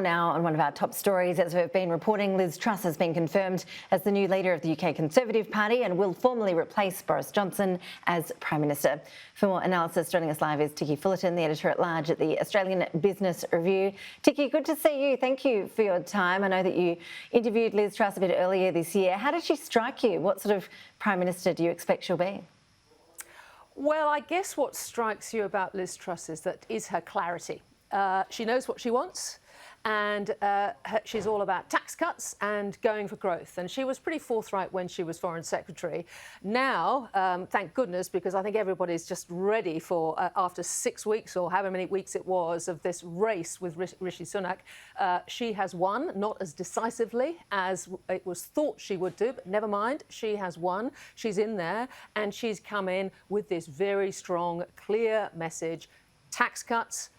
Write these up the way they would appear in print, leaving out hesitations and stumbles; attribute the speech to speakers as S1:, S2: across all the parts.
S1: Now, on one of our top stories, as we've been reporting, Liz Truss has been confirmed as the new leader of the UK Conservative Party and will formally replace Boris Johnson as Prime Minister. For more analysis, joining us live is Ticky Fullerton, the editor-at-large at the Australian Business Review. Ticky, good to see you. Thank you for your time. I know that you interviewed Liz Truss a bit earlier this year. How did she strike you? What sort of Prime Minister do you expect she'll be?
S2: Well, I guess what strikes you about Liz Truss is her clarity. She knows what she wants. And she's all about tax cuts and going for growth. And she was pretty forthright when she was Foreign Secretary. Now, thank goodness, because I think everybody's just ready for, after 6 weeks or however many weeks it was of this race with Rishi Sunak, she has won, not as decisively as it was thought she would do, but never mind, she has won. She's in there and she's come in with this very strong, clear message: tax cuts,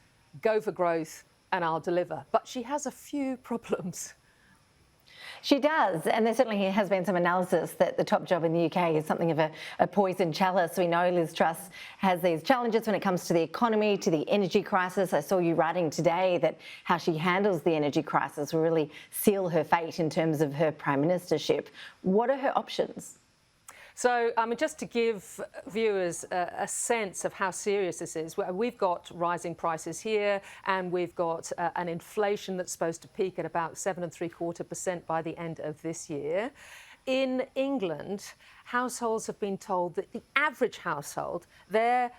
S2: go for growth, and I'll deliver. But she has a few problems.
S1: She does, and there certainly has been some analysis that the top job in the UK is something of a poison chalice. We know Liz Truss has these challenges when it comes to the economy, to the energy crisis. I saw you writing today that how she handles the energy crisis will really seal her fate in terms of her prime ministership. What are her options?
S2: So, I mean, just to give viewers a sense of how serious this is, we've got rising prices here, and we've got an inflation that's supposed to peak at about 7.75% by the end of this year. In England, households have been told that the average household, their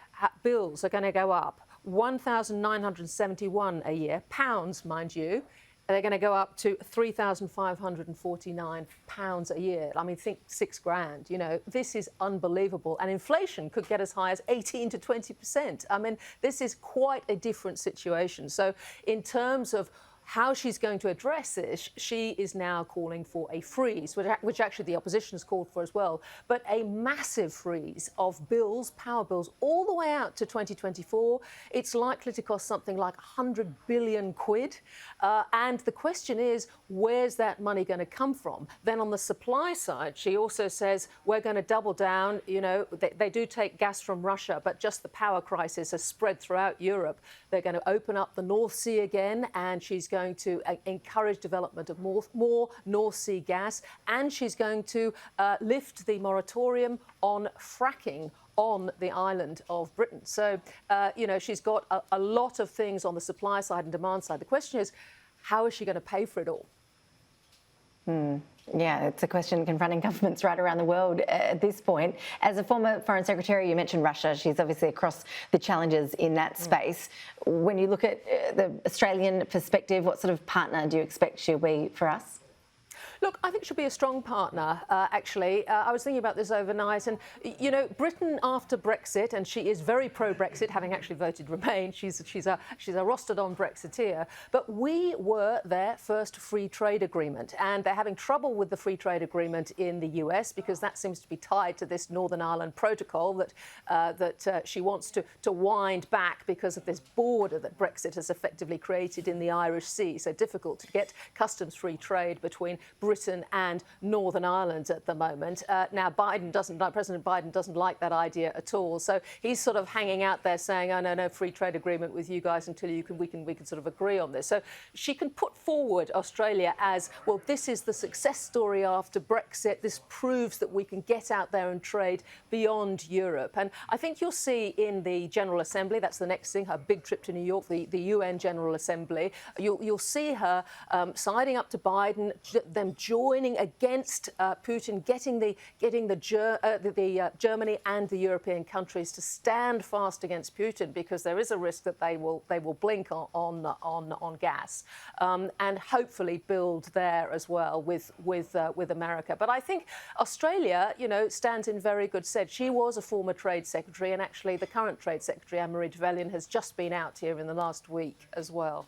S2: bills are going to go up £1,971 a year, pounds, mind you. They're going to go up to £3,549 a year. I mean, think £6,000. You know, this is unbelievable. And inflation could get as high as 18 to 20%. I mean, this is quite a different situation. So in terms of how she's going to address this, she is now calling for a freeze, which actually the opposition has called for as well, but a massive freeze of bills, power bills, all the way out to 2024. It's likely to cost something like 100 billion quid. And the question is, where's that money going to come from? Then on the supply side, she also says, we're going to double down. You know, they do take gas from Russia, but just the power crisis has spread throughout Europe. They're going to open up the North Sea again, and she's going to encourage development of more North Sea gas, and she's going to lift the moratorium on fracking on the island of Britain. So, you know, she's got a lot of things on the supply side and demand side. The question is, how is she going to pay for it all?
S1: Yeah, it's a question confronting governments right around the world at this point. As a former Foreign Secretary, you mentioned Russia. She's obviously across the challenges in that space. When you look at the Australian perspective, what sort of partner do you expect she'll be for us?
S2: Look, I think she'll be a strong partner, actually. I was thinking about this overnight, and, you know, Britain after Brexit, and she is very pro-Brexit, having actually voted Remain. She's a rostered-on Brexiteer. But we were their first free trade agreement, and they're having trouble with the free trade agreement in the US because that seems to be tied to this Northern Ireland protocol that she wants to wind back because of this border that Brexit has effectively created in the Irish Sea. So difficult to get customs-free trade between Britain and Northern Ireland at the moment. Now, President Biden doesn't like that idea at all. So he's sort of hanging out there saying, oh, no, free trade agreement with you guys until we can sort of agree on this. So she can put forward Australia as, well, this is the success story after Brexit. This proves that we can get out there and trade beyond Europe. And I think you'll see in the General Assembly, that's the next thing, her big trip to New York, the UN General Assembly, you'll see her siding up to Biden, them joining against Putin, getting Germany and the European countries to stand fast against Putin, because there is a risk that they will blink on gas, and hopefully build there as well with America. But I think Australia, you know, stands in very good stead. She was a former Trade Secretary, and actually the current Trade Secretary, Anne-Marie Trevelyan, has just been out here in the last week as well.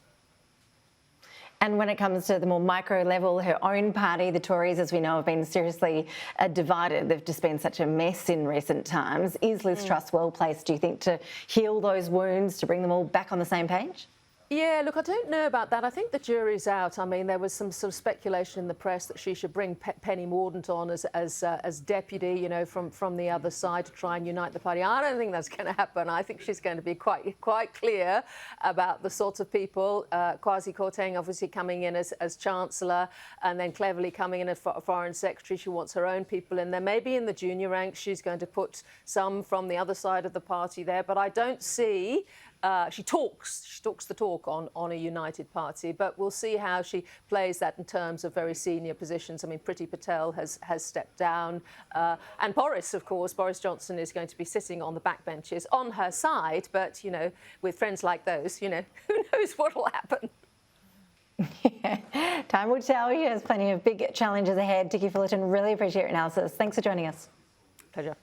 S1: And when it comes to the more micro level, her own party, the Tories, as we know, have been seriously divided. They've just been such a mess in recent times. Is Liz Truss well placed, do you think, to heal those wounds, to bring them all back on the same page?
S2: Yeah, look, I don't know about that. I think the jury's out. I mean, there was some sort of speculation in the press that she should bring Penny Mordaunt on as deputy, you know, from the other side to try and unite the party. I don't think that's going to happen. I think she's going to be quite clear about the sorts of people. Kwasi Kwarteng obviously coming in as Chancellor, and then cleverly coming in as Foreign Secretary. She wants her own people in there. Maybe in the junior ranks, she's going to put some from the other side of the party there. But I don't see. She talks the talk on a united party, but we'll see how she plays that in terms of very senior positions. I mean, Priti Patel has stepped down, and Boris Johnson is going to be sitting on the backbenches on her side. But you know, with friends like those, you know, who knows what will happen.
S1: Yeah. Time will tell. There's plenty of big challenges ahead. Ticky Fullerton, really appreciate your analysis. Thanks for joining us.
S2: Pleasure.